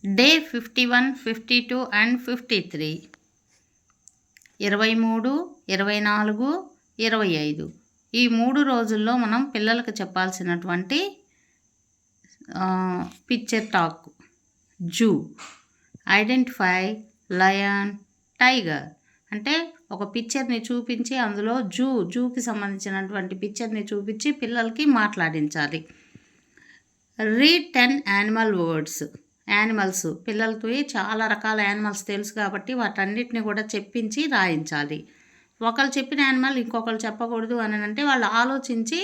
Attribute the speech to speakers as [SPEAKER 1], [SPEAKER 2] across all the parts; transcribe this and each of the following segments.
[SPEAKER 1] Day 51, 52 and 53, 23, 24, 25 ఈ 3 రోజుల్లో మనం పిల్లలకు చెప్పాల్సినటువంటి picture talk. Zoo, identify lion, tiger. అంటే ఒక పిక్చర్ని చూపించి అందులో జూకి సంబంధించినటువంటి పిక్చర్ని చూపించి పిల్లలకి మాట్లాడించాలి. Read 10 animal words. యానిమల్స్, పిల్లలతో చాలా రకాల యానిమల్స్ తెలుసు కాబట్టి వాటన్నిటిని కూడా చెప్పించి రాయించాలి. ఒకళ్ళు చెప్పిన యానిమల్ ఇంకొకరు చెప్పకూడదు అని అంటే వాళ్ళు ఆలోచించి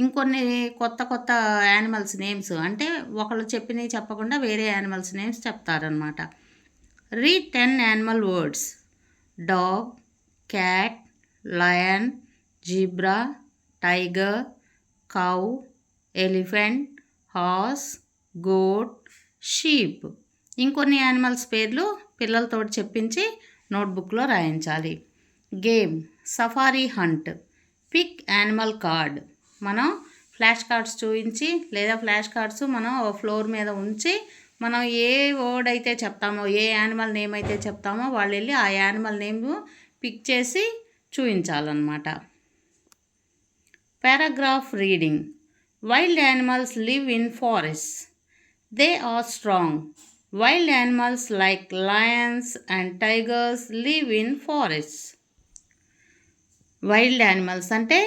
[SPEAKER 1] ఇంకొన్ని కొత్త కొత్త యానిమల్స్ నేమ్స్, అంటే ఒకళ్ళు చెప్పినవి చెప్పకుండా వేరే యానిమల్స్ నేమ్స్ చెప్తారనమాట. Read 10 animal words. Dog, cat, lion, zebra, tiger, cow, elephant, horse, goat, sheep. ఇంకొన్ని యానిమల్స్ పేర్లు పిల్లలతో చెప్పించి నోట్బుక్లో రాయించాలి. Game, safari hunt. Pick animal card. మనం ఫ్లాష్ కార్డ్స్ చూపించి లేదా ఫ్లాష్ కార్డ్స్ మనం ఫ్లోర్ మీద ఉంచి మనం ఏ వర్డ్ అయితే చెప్తామో, ఏ యానిమల్ నేమ్ అయితే చెప్తామో వాళ్ళు వెళ్ళి ఆ యానిమల్ నేమ్ పిక్ చేసి చూపించాలన్నమాట. Paragraph reading. Wild animals live in forests. They are strong. Wild animals like lions and tigers live in forests. Wild animals అంటే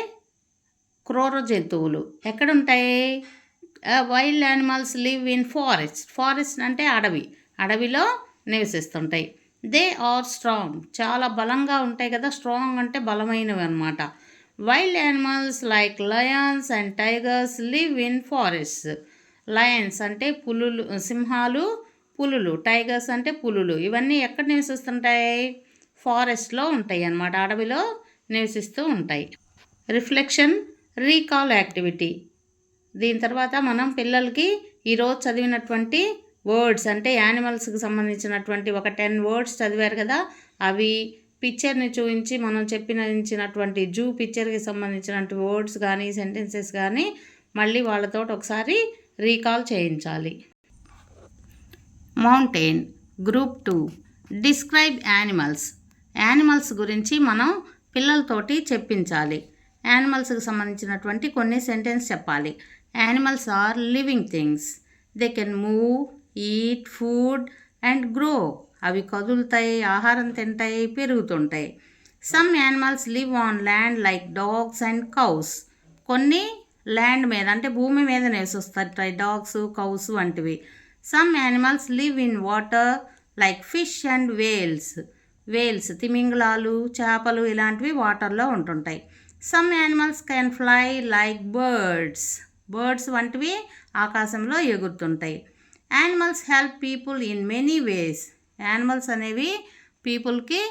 [SPEAKER 1] క్రూర జంతువులు ఎక్కడుంటాయి? Wild animals live in forest. Forest అంటే అడవిలో నివసిస్తుంటాయి. దే ఆర్ స్ట్రాంగ్, చాలా బలంగా ఉంటాయి కదా. స్ట్రాంగ్ అంటే బలమైనవి అన్నమాట. Wild animals like Lions and tigers live in forest. Lions అంటే పులులు, సింహాలు, పులులు. టైగర్స్ అంటే పులులు. ఇవన్నీ ఎక్కడ నివసిస్తుంటాయి? ఫారెస్ట్లో ఉంటాయి అన్నమాట, అడవిలో నివసిస్తూ ఉంటాయి. Reflection, recall activity. దీని తర్వాత మనం పిల్లలకి ఈరోజు చదివినటువంటి వర్డ్స్, అంటే యానిమల్స్కి సంబంధించినటువంటి ఒక 10 వర్డ్స్ చదివారు కదా, అవి పిక్చర్ని చూపించి మనం చెప్పినటువంటి జూ పిక్చర్కి సంబంధించినటువంటి వర్డ్స్ కానీ సెంటెన్సెస్ కానీ మళ్ళీ వాళ్ళతో ఒకసారి రీకాల్ చేయించాలి. Mountain, group 2. Describe animals. Animals గురించి మనం పిల్లలతోటి చెప్పించాలి. యానిమల్స్కి సంబంధించినటువంటి కొన్ని సెంటెన్స్ చెప్పాలి. Animals are living things. They can move, eat food and grow. అవి కదులుతాయి, ఆహారం తింటాయి, పెరుగుతుంటాయి. Some animals live on land like dogs and cows. కొన్ని ల్యాండ్ మీద అంటే భూమి మీద నివసిస్తాయి, డాగ్స్, కౌస్ వంటివి. Some animals live in water like fish and whales. Whales తిమింగలాలు, చేపలు ఇలాంటివి వాటర్లో ఉంటుంటాయి. Some animals can fly like birds. Birds వంటివి ఆకాశంలో ఎగురుతుంటాయి. Animals help people in many ways. Animals అనేవి పీపుల్కి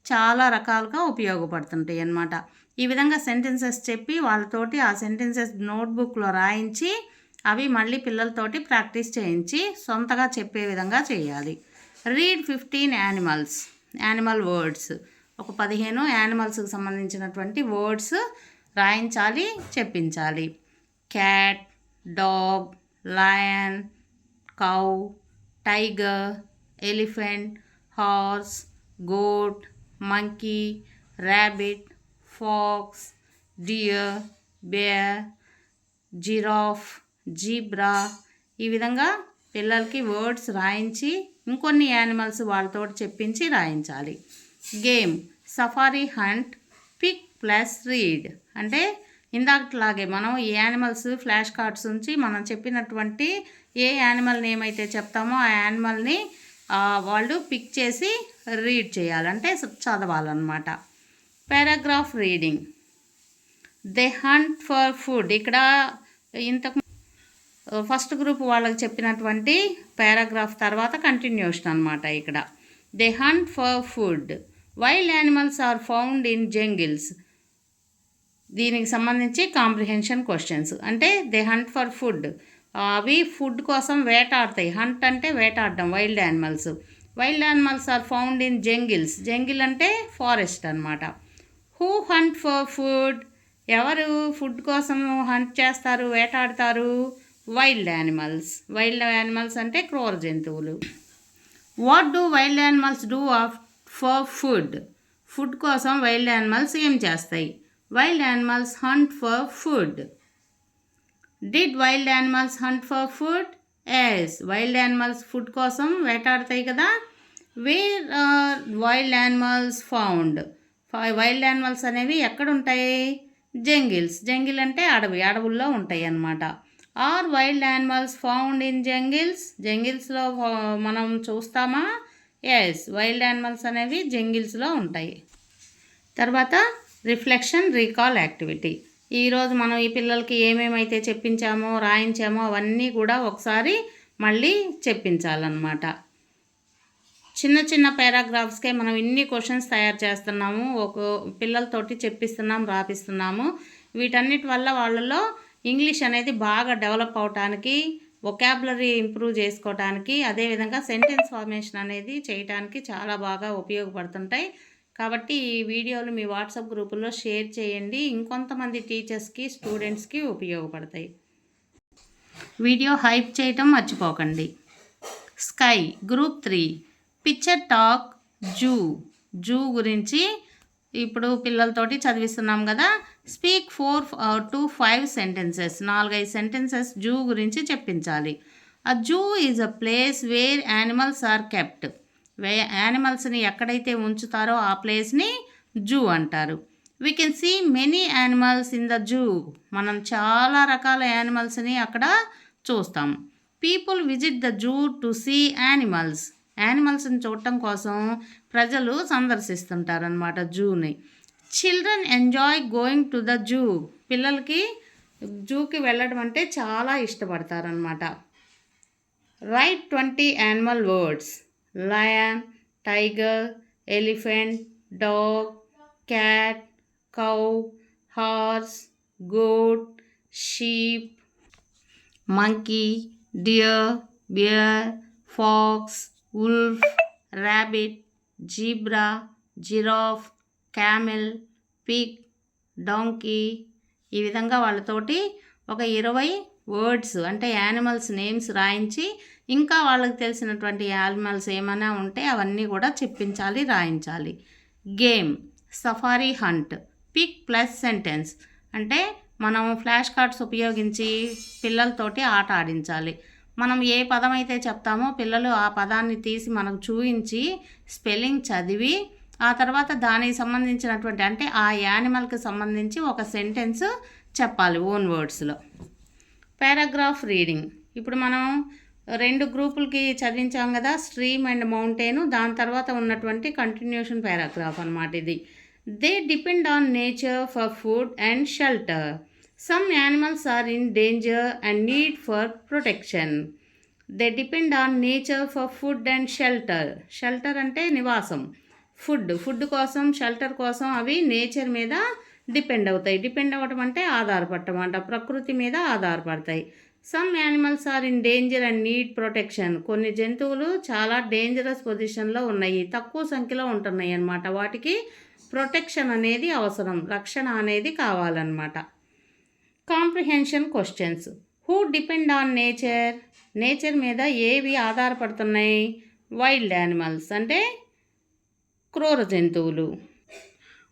[SPEAKER 1] చాలా రకాలుగా ఉపయోగపడుతుంటాయి అన్నమాట. ఈ విధంగా సెంటెన్సెస్ చెప్పి వాళ్ళతోటి ఆ సెంటెన్సెస్ నోట్బుక్లో రాయించి అవి మళ్ళీ పిల్లలతోటి ప్రాక్టీస్ చేయించి సొంతగా చెప్పే విధంగా చేయాలి. Read 15 animal words. ఒక 15 యానిమల్స్కి సంబంధించినటువంటి వర్డ్స్ రాయించాలి, చెప్పించాలి. Cat, dog, lion, cow, tiger, elephant, horse, goat, monkey, rabbit, fox, deer, bear, giraffe, zebra. ఈ విధంగా పిల్లలకి వర్డ్స్ రాయించి ఇంకొన్ని యానిమల్స్ వాళ్ళతో చెప్పించి రాయించాలి. Game, safari hunt, pick plus read. అంటే ఇందాకట్లాగే మనం ఈ యానిమల్స్ ఫ్లాష్ కార్డ్స్ ఉంచి మనం చెప్పినటువంటి ఏ యానిమల్ నేమ్ అయితే చెప్తామో ఆ యానిమల్ని వాళ్ళు పిక్ చేసి రీడ్ చేయాలంటే చదవాలన్నమాట. Paragraph reading. They hunt for food. ఇక్కడ ఇంతకు ఫస్ట్ గ్రూప్ వాళ్ళకి చెప్పినటువంటి పారాగ్రాఫ్ తర్వాత కంటిన్యూషన్ అనమాట. ఇక్కడ they hunt for food. Wild animals are found in jungles. దీనికి సంబంధించి కాంప్రిహెన్షన్ క్వశ్చన్స్. అంటే దే హంట్ ఫర్ ఫుడ్, అవి ఫుడ్ కోసం వేటాడతాయి. హంట్ అంటే వేటాడడం. Wild animals are found in jungles. Jungle అంటే ఫారెస్ట్ అనమాట. Who hunt for food. ఎవరు ఫుడ్ కోసం హంట్ చేస్తారు, వేటాడతారు? వైల్డ్ యానిమల్స్ అంటే క్రూర జంతువులు. What do wild animals do for food? Food కోసం వైల్డ్ యానిమల్స్ ఏం చేస్తాయి? Wild animals hunt for food. Did wild animals hunt for food? Yes, wild animals food కోసం వేటాడతాయి కదా. Where are wild animals found? Wild animals అనేవి ఎక్కడ ఉంటాయి? Jungles. Jungle అంటే అడవి, అడవుల్లో ఉంటాయి అన్నమాట. Are wild animals found in jungles? జంగిల్స్లో మనం చూస్తామా? ఎస్, వైల్డ్ యానిమల్స్ అనేవి జంగిల్స్లో ఉంటాయి. తర్వాత రిఫ్లెక్షన్, రీకాల్ యాక్టివిటీ. ఈరోజు మనం ఈ పిల్లలకి ఏమేమైతే చెప్పించామో, రాయించామో అవన్నీ కూడా ఒకసారి మళ్ళీ చెప్పించాలన్నమాట. చిన్న చిన్న పారాగ్రాఫ్స్కే మనం ఇన్ని క్వశ్చన్స్ తయారు చేస్తున్నాము, ఒక పిల్లలతోటి చెప్పిస్తున్నాం, రాపిస్తున్నాము. వీటన్నిటి వల్ల వాళ్ళలో ఇంగ్లీష్ అనేది బాగా డెవలప్ అవటానికి, వొకాబులరీ ఇంప్రూవ్ చేసుకోవటానికి, అదేవిధంగా సెంటెన్స్ ఫార్మేషన్ అనేది చేయటానికి చాలా బాగా ఉపయోగపడుతుంటాయి. కాబట్టి ఈ వీడియోలు మీ వాట్సాప్ గ్రూపుల్లో షేర్ చేయండి. ఇంకొంతమంది టీచర్స్కి, స్టూడెంట్స్కి ఉపయోగపడతాయి. వీడియో హైప్ చేయటం మర్చిపోకండి. Sky group 3 picture talk zoo గురించి ఇప్పుడు పిల్లలతోటి చదివిస్తున్నాం కదా. Speak 4 to 5 sentences, 4-5 sentences zoo గురించి చెప్పించాలి. A zoo is a place where animals are kept. యానిమల్స్ని ఎక్కడైతే ఉంచుతారో ఆ ప్లేస్ని జూ అంటారు. We can see many animals in the zoo. మనం చాలా రకాల యానిమల్స్ని అక్కడ చూస్తాం. People visit the zoo to see animals. యానిమల్స్ని చూడటం కోసం ప్రజలు సందర్శిస్తుంటారనమాట జూని. Children enjoy going to the zoo. పిల్లలకి జూకి వెళ్ళడం అంటే చాలా ఇష్టపడతారనమాట. Write 20 animal words. Lion, tiger, elephant, dog, cat, cow, horse, goat, sheep, monkey, deer, bear, fox, wolf, rabbit, zebra, giraffe, camel, pig, donkey. ఈ విధంగా వాళ్ళతోటి ఒక 20 వర్డ్స్ అంటే యానిమల్స్ నేమ్స్ రాయించి, ఇంకా వాళ్ళకి తెలిసినటువంటి యానిమల్స్ ఏమైనా ఉంటే అవన్నీ కూడా చెప్పించాలి, రాయించాలి. Game safari hunt. Pick plus sentence అంటే మనం ఫ్లాష్ కార్డ్స్ ఉపయోగించి పిల్లలతోటి ఆట ఆడించాలి. మనం ఏ పదం అయితే చెప్తామో పిల్లలు ఆ పదాన్ని తీసి మనకు చూపించి స్పెల్లింగ్ చదివి ఆ తర్వాత దానికి సంబంధించినటువంటి అంటే ఆ యానిమల్కి సంబంధించి ఒక సెంటెన్స్ చెప్పాలి ఓన్ వర్డ్స్లో. Paragraph reading. ఇప్పుడు మనం 2 గ్రూపులకి చదివించాం కదా, స్ట్రీమ్ అండ్ మౌంటైన్. దాని తర్వాత ఉన్నటువంటి కంటిన్యూషన్ పారాగ్రాఫ్ అన్నమాట ఇది. They depend on nature for food and shelter. Some animals are in danger and need for protection. They depend on nature for food and shelter. Shelter అంటే నివాసం, food కోసం, shelter కోసం అవి నేచర్ మీద depend అవుతాయి. Depend అవ్వటం అంటే ఆధారపడటం అంట, ప్రకృతి మీద ఆధారపడతాయి. Some animals are in danger and need protection. కొన్ని జంతువులు చాలా డేంజరస్ పొజిషన్లో ఉన్నాయి, తక్కువ సంఖ్యలో ఉంటున్నాయి అన్నమాట. వాటికి ప్రొటెక్షన్ అనేది అవసరం, రక్షణ అనేది కావాలన్నమాట. Comprehension questions. Who depend on nature. Nature మీద ఏవి ఆధారపడుతున్నాయి? వైల్డ్ యానిమల్స్ అంటే క్రూర జంతువులు.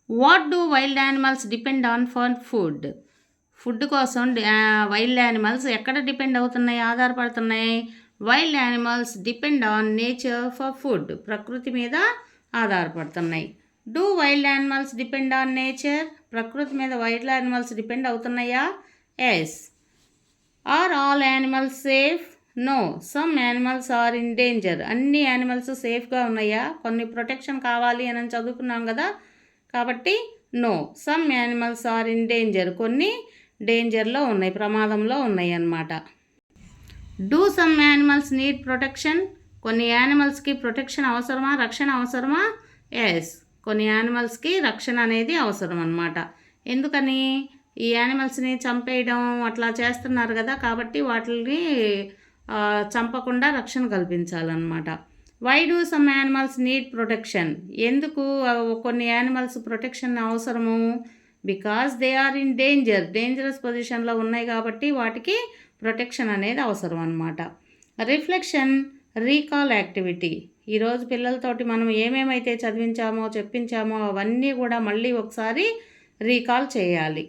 [SPEAKER 1] What do wild animals depend on for food. Food కోసం వైల్డ్ యానిమల్స్ ఎక్కడ డిపెండ్ అవుతున్నాయి, ఆధారపడుతున్నాయి? Wild animals depend on nature for food. ప్రకృతి మీద ఆధారపడుతున్నాయి. Do wild animals depend on nature. ప్రకృతి మీద వైల్డ్ యానిమల్స్ డిపెండ్ అవుతున్నాయా? Yes. Are all animals safe? No, some animals are in danger. అన్ని యానిమల్స్ సేఫ్గా ఉన్నాయా? కొన్ని ప్రొటెక్షన్ కావాలి అని చదువుకున్నాం కదా, కాబట్టి no, some animals are in danger. కొన్ని డేంజర్లో ఉన్నాయి, ప్రమాదంలో ఉన్నాయి అన్నమాట. Do some animals need protection. కొన్ని యానిమల్స్కి ప్రొటెక్షన్ అవసరమా, రక్షణ అవసరమా? ఎస్, కొన్ని యానిమల్స్కి రక్షణ అనేది అవసరం అన్నమాట. ఎందుకని? ఈ యానిమల్స్ని చంపేయడం అట్లా చేస్తున్నారు కదా, కాబట్టి వాటిని చంపకుండా రక్షణ కల్పించాలన్నమాట. Why do some animals need protection. ఎందుకు కొన్ని యానిమల్స్ ప్రొటెక్షన్ అవసరము? Because they are in dangerous పొజిషన్లో ఉన్నాయి కాబట్టి వాటికి ప్రొటెక్షన్ అనేది అవసరం అన్నమాట. రిఫ్లెక్షన్. Recall activity. ఈరోజు పిల్లలతోటి మనం ఏమేమైతే చదివించామో చెప్పించామో అవన్నీ కూడా మళ్ళీ ఒకసారి రీకాల్ చేయాలి.